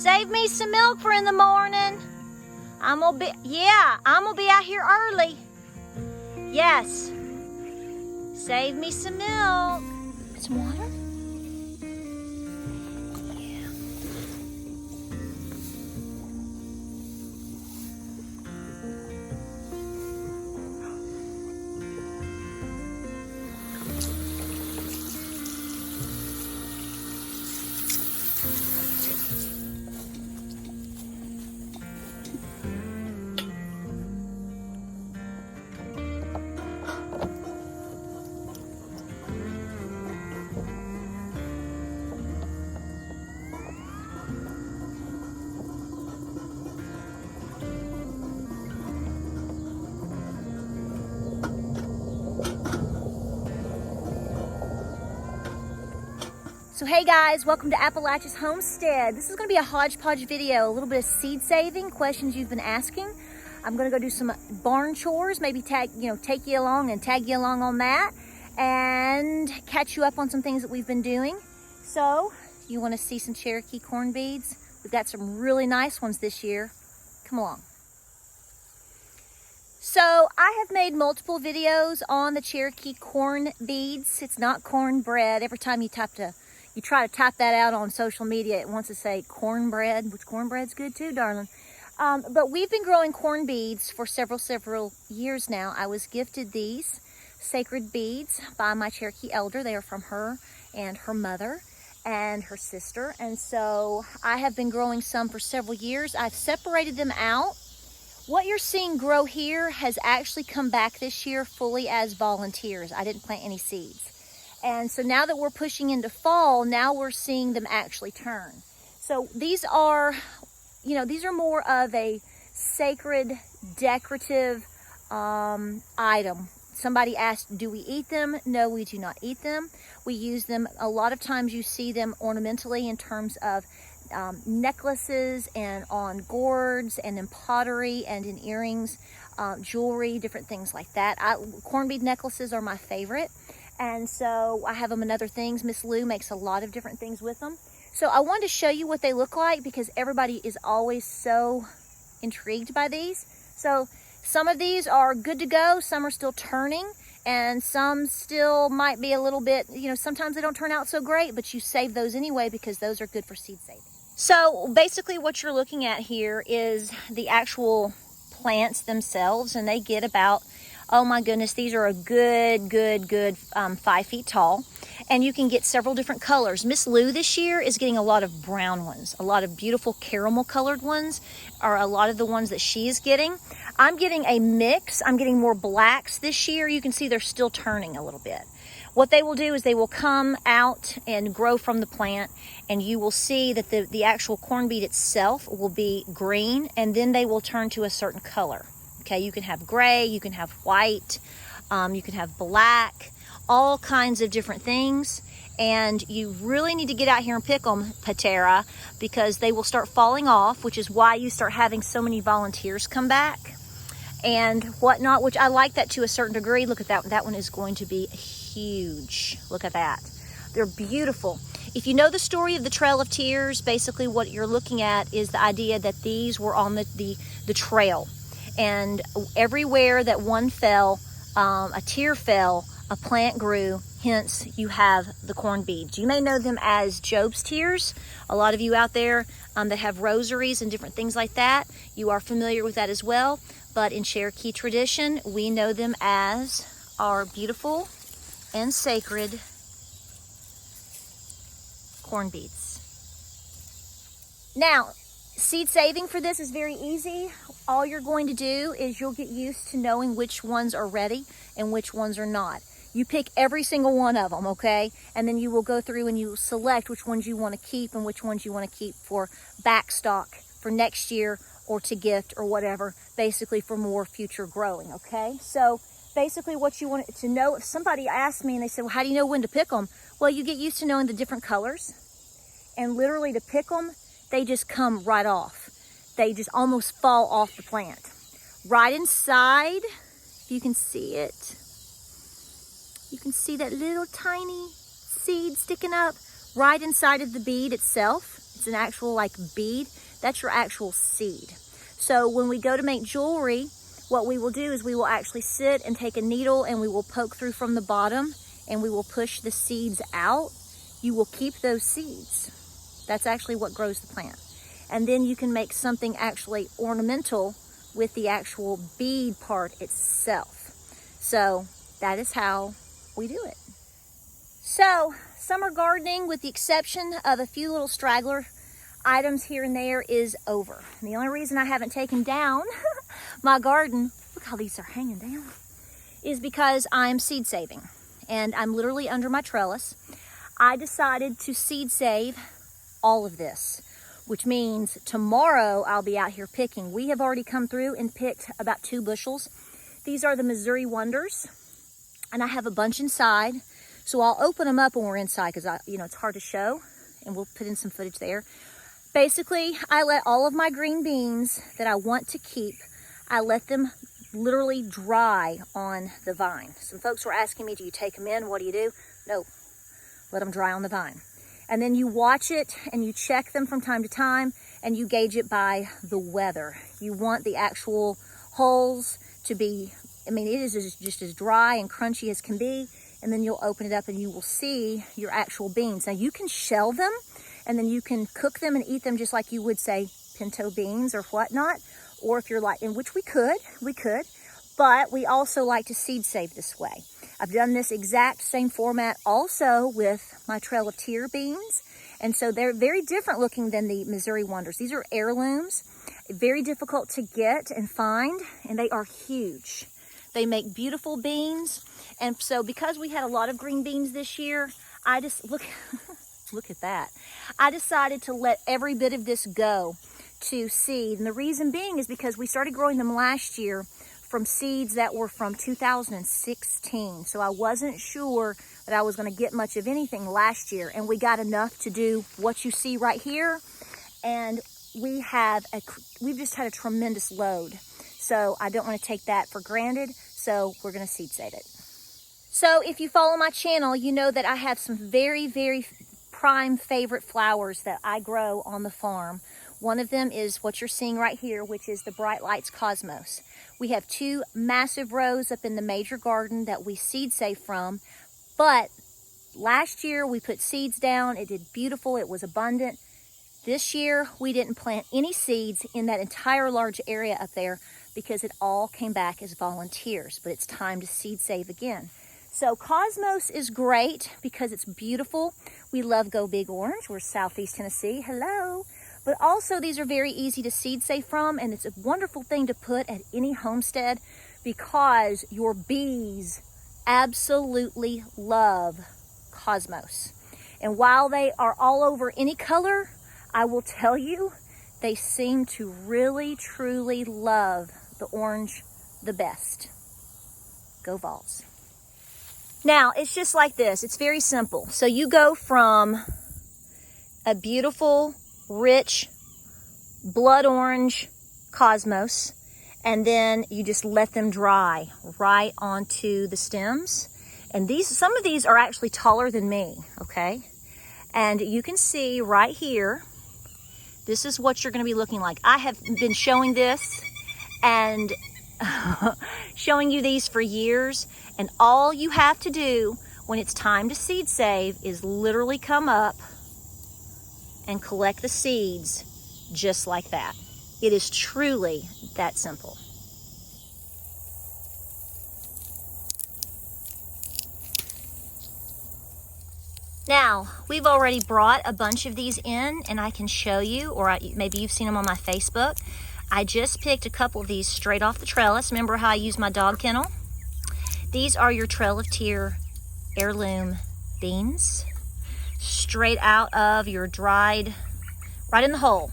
Save me some milk for in the morning. I'm gonna be out here early. Yes. Save me some milk. Some water? Yeah. So hey guys, welcome to Appalachia's Homestead. This is going to be a hodgepodge video, a little bit of seed saving, questions you've been asking. I'm going to go do some barn chores, maybe take you along and tag you along on that, and catch you up on some things that we've been doing. So, you want to see some Cherokee corn beads? We've got some really nice ones this year. Come along. So I have made multiple videos on the Cherokee corn beads. It's not cornbread. Every time you try to type that out on social media, it wants to say cornbread, which cornbread's good too, darling. But we've been growing corn beads for several years now. I was gifted these sacred beads by my Cherokee elder. They are from her and her mother and her sister. And so I have been growing some for several years. I've separated them out. What you're seeing grow here has actually come back this year fully as volunteers. I didn't plant any seeds. And so now that we're pushing into fall, now we're seeing them actually turn. So these are more of a sacred, decorative item. Somebody asked, do we eat them? No, we do not eat them. We use them, a lot of times you see them ornamentally in terms of necklaces and on gourds and in pottery and in earrings, jewelry, different things like that. Corn bead necklaces are my favorite. And so I have them in other things. Miss Lou makes a lot of different things with them. So I wanted to show you what they look like because everybody is always so intrigued by these. So some of these are good to go. Some are still turning and some still might be a little bit, sometimes they don't turn out so great, but you save those anyway because those are good for seed saving. So basically what you're looking at here is the actual plants themselves, and they get about, oh my goodness, these are a good 5 feet tall, and you can get several different colors. Miss Lou this year is getting a lot of brown ones. A lot of beautiful caramel colored ones are a lot of the ones that she is getting. I'm getting a mix. I'm getting more blacks this year. You can see they're still turning a little bit. What they will do is they will come out and grow from the plant, and you will see that the actual corn bead itself will be green, and then they will turn to a certain color. Okay, you can have gray, you can have white, you can have black, all kinds of different things. And you really need to get out here and pick them, Patera, because they will start falling off, which is why you start having so many volunteers come back and whatnot, which I like that to a certain degree. Look at that. That one is going to be huge. Look at that. They're beautiful. If you know the story of the Trail of Tears, basically what you're looking at is the idea that these were on the trail. And everywhere that one fell, a tear fell, a plant grew, hence you have the corn beads. You may know them as Job's tears. A lot of you out there that have rosaries and different things like that, you are familiar with that as well. But in Cherokee tradition, we know them as our beautiful and sacred corn beads. Now, seed saving for this is very easy. All you're going to do is you'll get used to knowing which ones are ready and which ones are not. You pick every single one of them, okay? And then you will go through and you will select which ones you want to keep and which ones you want to keep for backstock for next year or to gift or whatever, basically for more future growing, okay? So basically what you want to know, if somebody asked me and they said, well, how do you know when to pick them? Well, you get used to knowing the different colors, and literally to pick them, they just come right off. They just almost fall off the plant. Right inside, if you can see it, you can see that little tiny seed sticking up right inside of the bead itself. It's it's an actual like bead, that's your actual seed. So when we go to make jewelry, what we will do is we will actually sit and take a needle and we will poke through from the bottom and we will push the seeds out. You will keep those seeds. That's actually what grows the plant. And then you can make something actually ornamental with the actual bead part itself. So that is how we do it. So summer gardening, with the exception of a few little straggler items here and there, is over. And the only reason I haven't taken down my garden, look how these are hanging down, is because I'm seed saving. And I'm literally under my trellis. I decided to seed save all of this, which means tomorrow I'll be out here picking. We have already come through and picked about 2 bushels. These are the Missouri Wonders, and I have a bunch inside. So I'll open them up when we're inside because it's hard to show, and we'll put in some footage there. Basically, I let all of my green beans that I want to keep, I let them literally dry on the vine. Some folks were asking me, do you take them in? What do you do? No, let them dry on the vine. And then you watch it and you check them from time to time and you gauge it by the weather. You want the actual hulls to be, it is just as dry and crunchy as can be. And then you'll open it up and you will see your actual beans. Now you can shell them and then you can cook them and eat them just like you would, say, pinto beans or whatnot. Or if you're like, in which we could, but we also like to seed save this way. I've done this exact same format also with my Trail of Tear beans. And so they're very different looking than the Missouri Wonders. These are heirlooms, very difficult to get and find, and they are huge. They make beautiful beans. And so because we had a lot of green beans this year, I just, look at that. I decided to let every bit of this go to seed. And the reason being is because we started growing them last year from seeds that were from 2016. So I wasn't sure that I was going to get much of anything last year. And we got enough to do what you see right here. And we've just had a tremendous load. So I don't want to take that for granted. So we're going to seed save it. So if you follow my channel, you know that I have some very, very prime favorite flowers that I grow on the farm. One of them is what you're seeing right here, which is the Bright Lights Cosmos. We have 2 massive rows up in the major garden that we seed save from, but last year we put seeds down. It did beautiful. It was abundant. This year we didn't plant any seeds in that entire large area up there because it all came back as volunteers, but it's time to seed save again. So Cosmos is great because it's beautiful. We love Go Big Orange. We're Southeast Tennessee. Hello. But also these are very easy to seed save from, and it's a wonderful thing to put at any homestead because your bees absolutely love Cosmos. And while they are all over any color, I will tell you, they seem to really, truly love the orange the best. Go Vols. Now, it's just like this. It's very simple. So you go from a beautiful, rich, blood orange Cosmos, and then you just let them dry right onto the stems. And some of these are actually taller than me, okay? And you can see right here, this is what you're going to be looking like. I have been showing this and showing you these for years, and all you have to do when it's time to seed save is literally come up and collect the seeds just like that. It is truly that simple. Now, we've already brought a bunch of these in, and I can show you, or maybe you've seen them on my Facebook. I just picked a couple of these straight off the trellis. Remember how I use my dog kennel? These are your Trail of Tear heirloom beans, straight out of your dried, right in the hole.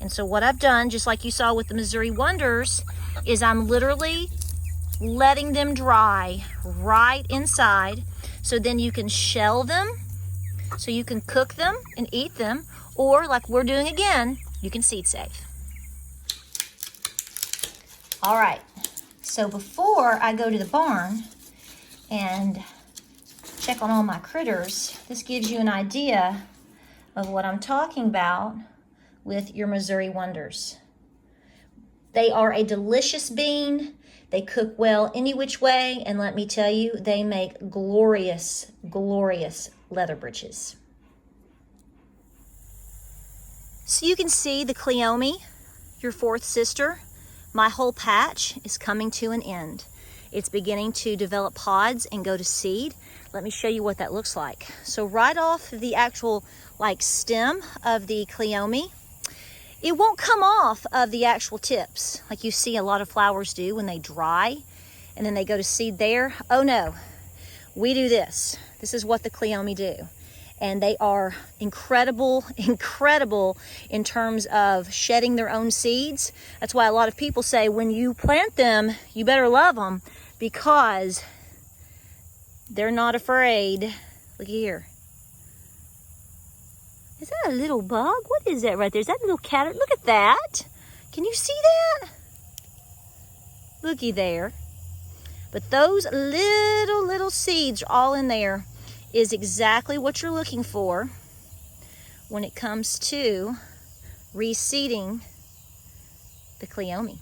And so what I've done, just like you saw with the Missouri Wonders, is I'm literally letting them dry right inside. So then you can shell them, so you can cook them and eat them, or like we're doing again, you can seed save. All right, so before I go to the barn and check on all my critters, this gives you an idea of what I'm talking about with your Missouri Wonders. They are a delicious bean. They cook well any which way, and let me tell you, they make glorious, glorious leather breeches. So you can see the cleome, your fourth sister. My whole patch is coming to an end. It's beginning to develop pods and go to seed. Let me show you what that looks like. So right off the actual stem of the cleome, it won't come off of the actual tips like you see a lot of flowers do when they dry and then they go to seed there. Oh no, we do this. This is what the cleome do. And they are incredible, incredible in terms of shedding their own seeds. That's why a lot of people say when you plant them, you better love them because they're not afraid. Look here. Is that a little bug? What is that right there? Is that a little cat? Look at that. Can you see that? Looky there. But those little seeds are all in there is exactly what you're looking for when it comes to reseeding the cleome.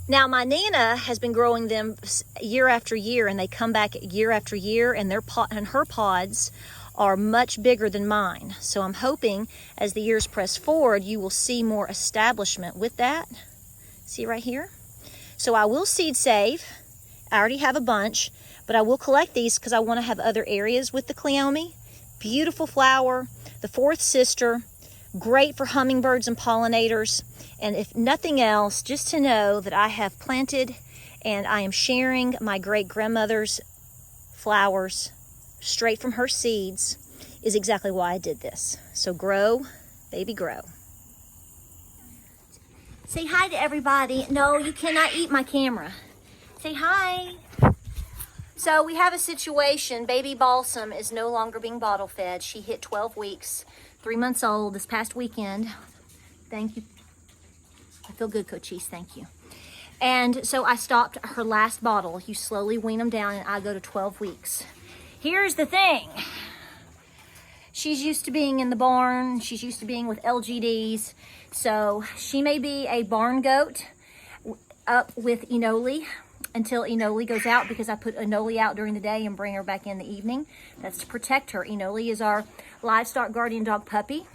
Now my Nana has been growing them year after year, and they come back year after year, and her pods are much bigger than mine. So I'm hoping as the years press forward, you will see more establishment with that. See right here? So I will seed save. I already have a bunch, but I will collect these because I want to have other areas with the cleome. Beautiful flower, the fourth sister, great for hummingbirds and pollinators. And if nothing else, just to know that I have planted and I am sharing my great-grandmother's flowers straight from her seeds is exactly why I did this. So grow, baby, grow. Say hi to everybody. No, you cannot eat my camera. Say hi. So we have a situation. Baby Balsam is no longer being bottle fed. She hit 12 weeks, 3 months old this past weekend. Thank you. I feel good, Cochise, thank you. And so I stopped her last bottle. You slowly wean them down and I go to 12 weeks. Here's the thing. She's used to being in the barn. She's used to being with LGDs. So she may be a barn goat up with Enoli until Enoli goes out, because I put Enoli out during the day and bring her back in the evening. That's to protect her. Enoli is our livestock guardian dog puppy.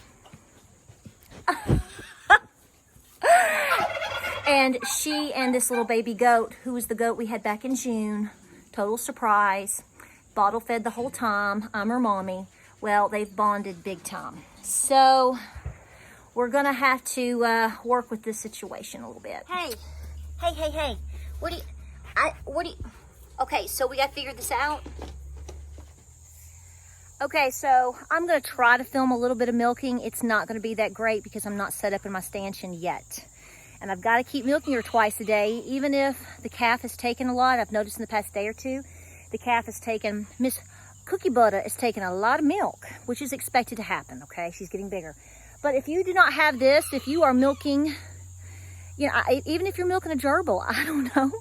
And she and this little baby goat, who was the goat we had back in June, total surprise, bottle fed the whole time. I'm her mommy. Well, they've bonded big time. So we're gonna have to work with this situation a little bit. Hey. What do you, okay, so we gotta figure this out. Okay, so I'm gonna try to film a little bit of milking. It's not gonna be that great because I'm not set up in my stanchion yet. And I've gotta keep milking her twice a day, even if the calf has taken a lot. I've noticed in the past day or two, the calf has taken, Miss Cookie Butter is taking a lot of milk, which is expected to happen, okay? She's getting bigger. But if you do not have this, if you are milking, you know, even if you're milking a gerbil, I don't know.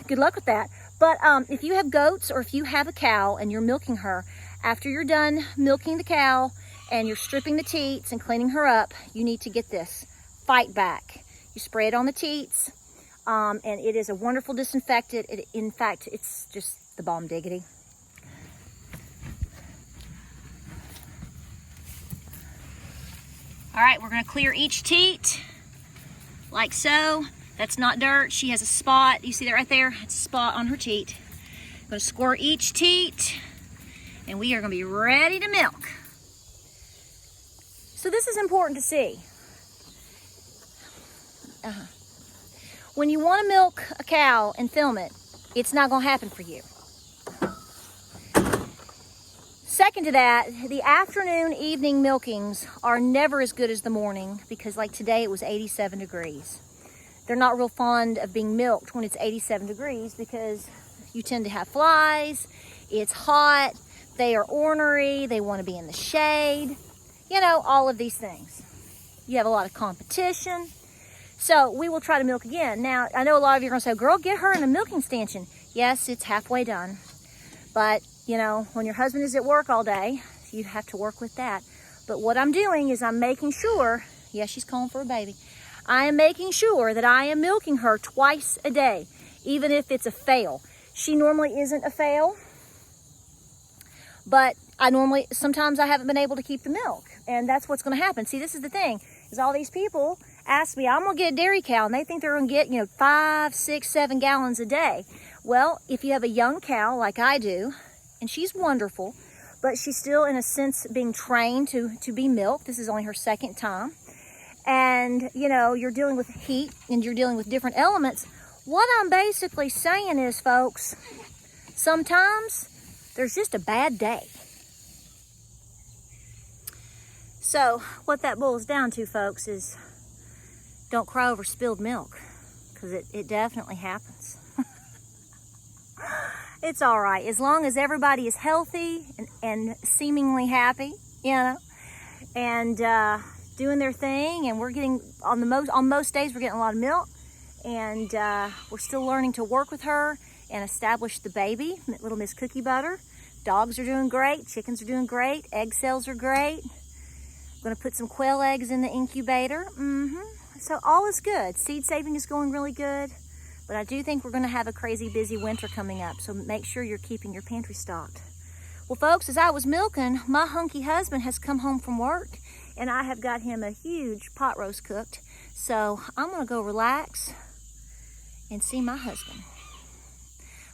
Good luck with that. But if you have goats or if you have a cow and you're milking her, after you're done milking the cow and you're stripping the teats and cleaning her up, you need to get this Fight Back. You spray it on the teats, and it is a wonderful disinfectant. In fact, it's just the bomb diggity. All right, we're gonna clear each teat like so. That's not dirt. She has a spot. You see that right there? It's a spot on her teat. I'm gonna squirt each teat, and we are gonna be ready to milk. So this is important to see. When you want to milk a cow and film it, it's not going to happen for you. Second to that, the afternoon, evening milkings are never as good as the morning, because like today it was 87 degrees. They're not real fond of being milked when it's 87 degrees because you tend to have flies, it's hot, they are ornery, they want to be in the shade, you know, all of these things. You have a lot of competition. So we will try to milk again. Now, I know a lot of you are going to say, girl, get her in a milking stanchion. Yes, it's halfway done. But, you know, when your husband is at work all day, you have to work with that. But what I'm doing is I'm making sure, yeah, she's calling for a baby. I am making sure that I am milking her twice a day, even if it's a fail. She normally isn't a fail, but sometimes I haven't been able to keep the milk, and that's what's gonna happen. See, this is the thing, is all these people ask me, I'm gonna get a dairy cow, and they think they're gonna get, 5, 6, 7 gallons a day. Well, if you have a young cow like I do, and she's wonderful, but she's still in a sense being trained to be milked. This is only her second time. And you're dealing with heat and you're dealing with different elements. What I'm basically saying is, folks, sometimes there's just a bad day. So what that boils down to, folks, is don't cry over spilled milk, because it definitely happens. It's all right, as long as everybody is healthy and seemingly happy, and doing their thing, and we're getting, on most days, we're getting a lot of milk, and we're still learning to work with her and establish the baby, little Miss Cookie Butter. Dogs are doing great, chickens are doing great, egg cells are great. I'm gonna put some quail eggs in the incubator. So all is good. Seed saving is going really good. But I do think we're going to have a crazy busy winter coming up, so make sure you're keeping your pantry stocked. Well, folks, as I was milking, my hunky husband has come home from work, and I have got him a huge pot roast cooked. So I'm going to go relax and see my husband.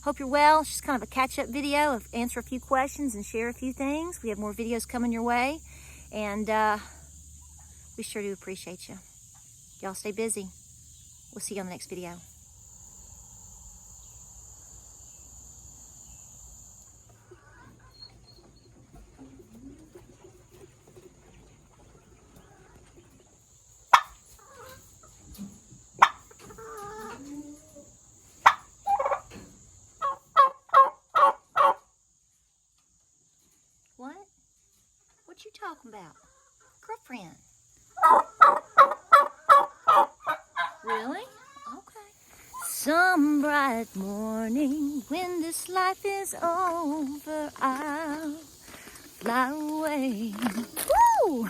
Hope you're well. It's just kind of a catch-up video, of answer a few questions and share a few things. We have more videos coming your way, and we sure do appreciate you. Y'all stay busy. We'll see you on the next video. What you talking about? Girlfriend. Really? Okay. Some bright morning when this life is over, I'll fly away. Woo!